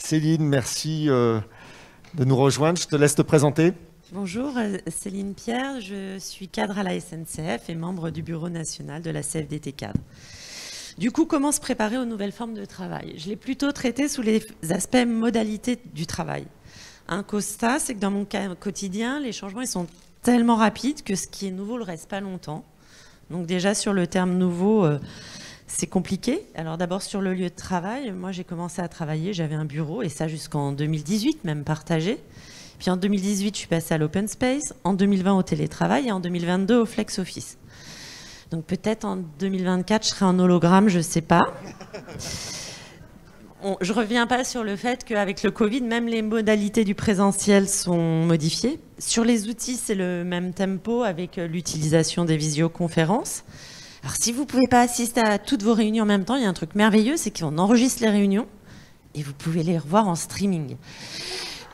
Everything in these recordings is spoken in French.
Céline, merci de nous rejoindre. Je te laisse te présenter. Bonjour, Céline Pierre, je suis cadre à la SNCF et membre du bureau national de la CFDT Cadre. Du coup, comment se préparer aux nouvelles formes de travail? Je l'ai plutôt traité sous les aspects modalités du travail. Un constat, c'est que dans mon quotidien, les changements ils sont tellement rapides que ce qui est nouveau ne le reste pas longtemps. Donc déjà, sur le terme nouveau, c'est compliqué. Alors d'abord, sur le lieu de travail, moi j'ai commencé à travailler, j'avais un bureau, et ça jusqu'en 2018, même partagé. Puis en 2018, je suis passée à l'open space, en 2020 au télétravail et en 2022 au flex office. Donc peut-être en 2024, je serai en hologramme, je ne sais pas. Je ne reviens pas sur le fait qu'avec le Covid, même les modalités du présentiel sont modifiées. Sur les outils, c'est le même tempo avec l'utilisation des visioconférences. Alors si vous ne pouvez pas assister à toutes vos réunions en même temps, il y a un truc merveilleux, c'est qu'on enregistre les réunions et vous pouvez les revoir en streaming.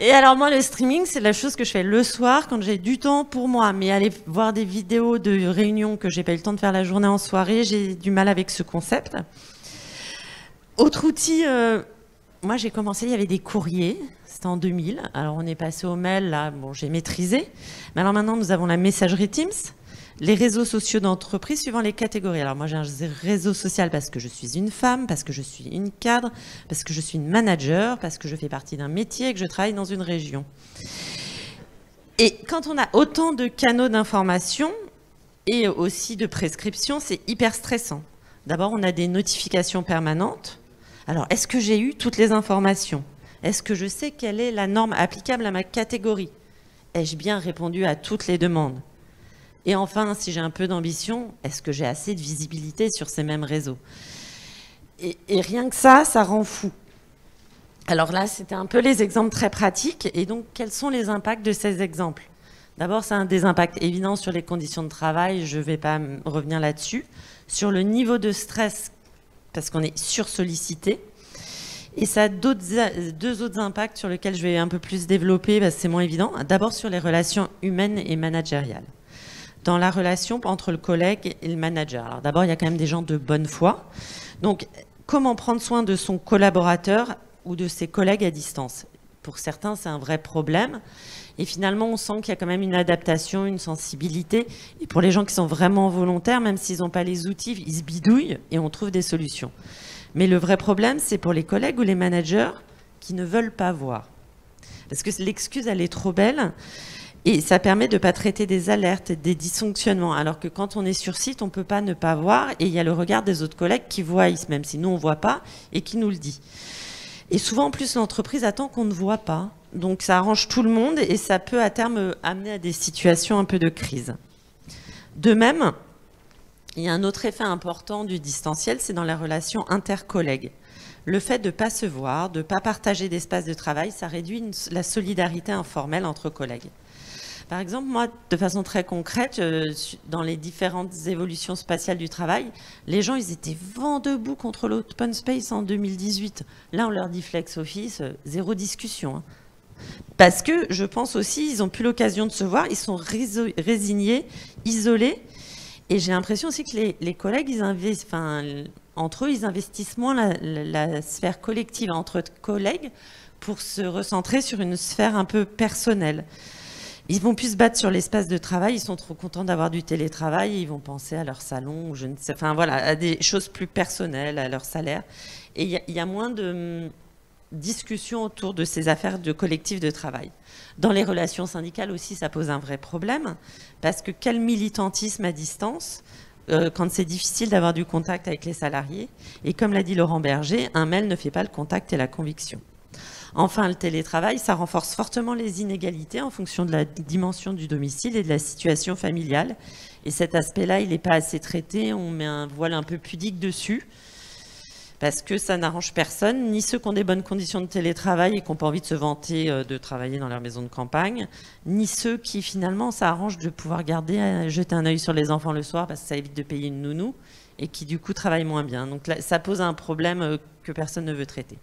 Et alors moi, le streaming, c'est la chose que je fais le soir quand j'ai du temps pour moi. Mais aller voir des vidéos de réunions que j'ai pas eu le temps de faire la journée en soirée, j'ai du mal avec ce concept. Autre outil, moi j'ai commencé, il y avait des courriers, c'était en 2000. Alors on est passé au mail, là, bon j'ai maîtrisé. Mais alors maintenant nous avons la messagerie Teams, les réseaux sociaux d'entreprise suivant les catégories. Alors moi j'ai un réseau social parce que je suis une femme, parce que je suis une cadre, parce que je suis une manager, parce que je fais partie d'un métier et que je travaille dans une région. Et quand on a autant de canaux d'information et aussi de prescription, c'est hyper stressant. D'abord on a des notifications permanentes. Alors, est-ce que j'ai eu toutes les informations? Est-ce que je sais quelle est la norme applicable à ma catégorie? Ai-je bien répondu à toutes les demandes? Et enfin, si j'ai un peu d'ambition, est-ce que j'ai assez de visibilité sur ces mêmes réseaux? Et rien que ça rend fou. Alors là, c'était un peu les exemples très pratiques. Et donc, quels sont les impacts de ces exemples? D'abord, ça a des impacts évidents sur les conditions de travail. Je ne vais pas revenir là-dessus. Sur le niveau de stress, parce qu'on est sursollicité. Et ça a deux autres impacts sur lesquels je vais un peu plus développer, parce que c'est moins évident. D'abord sur les relations humaines et managériales. Dans la relation entre le collègue et le manager. Alors d'abord, il y a quand même des gens de bonne foi. Donc, comment prendre soin de son collaborateur ou de ses collègues à distance? Pour certains, c'est un vrai problème. Et finalement, on sent qu'il y a quand même une adaptation, une sensibilité. Et pour les gens qui sont vraiment volontaires, même s'ils n'ont pas les outils, ils se bidouillent et on trouve des solutions. Mais le vrai problème, c'est pour les collègues ou les managers qui ne veulent pas voir. Parce que l'excuse, elle est trop belle. Et ça permet de ne pas traiter des alertes, des dysfonctionnements. Alors que quand on est sur site, on ne peut pas ne pas voir. Et il y a le regard des autres collègues qui voient, même si nous, on ne voit pas, et qui nous le dit. Et souvent, en plus, l'entreprise attend qu'on ne voit pas. Donc, ça arrange tout le monde et ça peut, à terme, amener à des situations un peu de crise. De même, il y a un autre effet important du distanciel, c'est dans la relation intercollègues. Le fait de ne pas se voir, de ne pas partager d'espace de travail, ça réduit la solidarité informelle entre collègues. Par exemple, moi, de façon très concrète, dans les différentes évolutions spatiales du travail, les gens, ils étaient vent debout contre l'open space en 2018. Là, on leur dit flex office, zéro discussion. Parce que je pense aussi, ils n'ont plus l'occasion de se voir, ils sont résignés, isolés. Et j'ai l'impression aussi que les collègues, entre eux, ils investissent moins la sphère collective entre collègues pour se recentrer sur une sphère un peu personnelle. Ils vont plus se battre sur l'espace de travail, ils sont trop contents d'avoir du télétravail, ils vont penser à leur salon, ou je ne sais, enfin voilà, à des choses plus personnelles, à leur salaire. Et il y a moins de discussions autour de ces affaires de collectif de travail. Dans les relations syndicales aussi, ça pose un vrai problème, parce que quel militantisme à distance quand c'est difficile d'avoir du contact avec les salariés. Et comme l'a dit Laurent Berger, un mail ne fait pas le contact et la conviction. Enfin, le télétravail, ça renforce fortement les inégalités en fonction de la dimension du domicile et de la situation familiale. Et cet aspect-là, il n'est pas assez traité. On met un voile un peu pudique dessus parce que ça n'arrange personne, ni ceux qui ont des bonnes conditions de télétravail et qui n'ont pas envie de se vanter de travailler dans leur maison de campagne, ni ceux qui, finalement, ça arrange de pouvoir jeter un œil sur les enfants le soir parce que ça évite de payer une nounou et qui, du coup, travaillent moins bien. Donc là, ça pose un problème que personne ne veut traiter.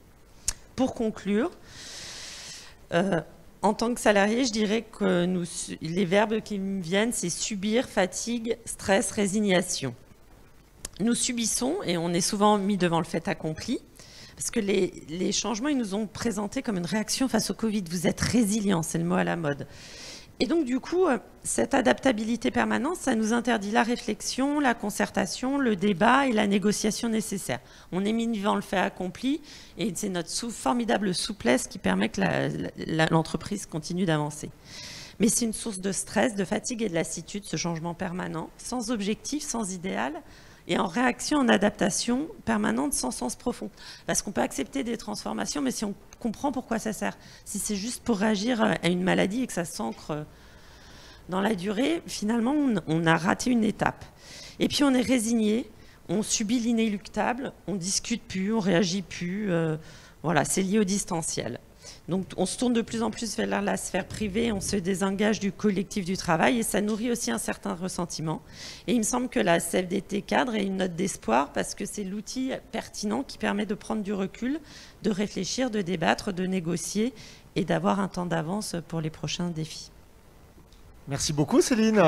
Pour conclure, en tant que salarié, je dirais que les verbes qui me viennent, c'est subir, fatigue, stress, résignation. Nous subissons, et on est souvent mis devant le fait accompli, Parce que les changements, ils nous ont présenté comme une réaction face au Covid. Vous êtes résilients, c'est le mot à la mode. Et donc, du coup, cette adaptabilité permanente, ça nous interdit la réflexion, la concertation, le débat et la négociation nécessaire. On est mis devant le fait accompli et c'est notre formidable souplesse qui permet que l'entreprise continue d'avancer. Mais c'est une source de stress, de fatigue et de lassitude, ce changement permanent, sans objectif, sans idéal, et en réaction, en adaptation permanente, sans sens profond. Parce qu'on peut accepter des transformations, mais si on comprend pourquoi ça sert, si c'est juste pour réagir à une maladie et que ça s'ancre dans la durée, finalement, on a raté une étape. Et puis, on est résigné, on subit l'inéluctable, on discute plus, on réagit plus. Voilà, c'est lié au distanciel. Donc, on se tourne de plus en plus vers la sphère privée, on se désengage du collectif du travail et ça nourrit aussi un certain ressentiment. Et il me semble que la CFDT cadre est une note d'espoir parce que c'est l'outil pertinent qui permet de prendre du recul, de réfléchir, de débattre, de négocier et d'avoir un temps d'avance pour les prochains défis. Merci beaucoup, Céline.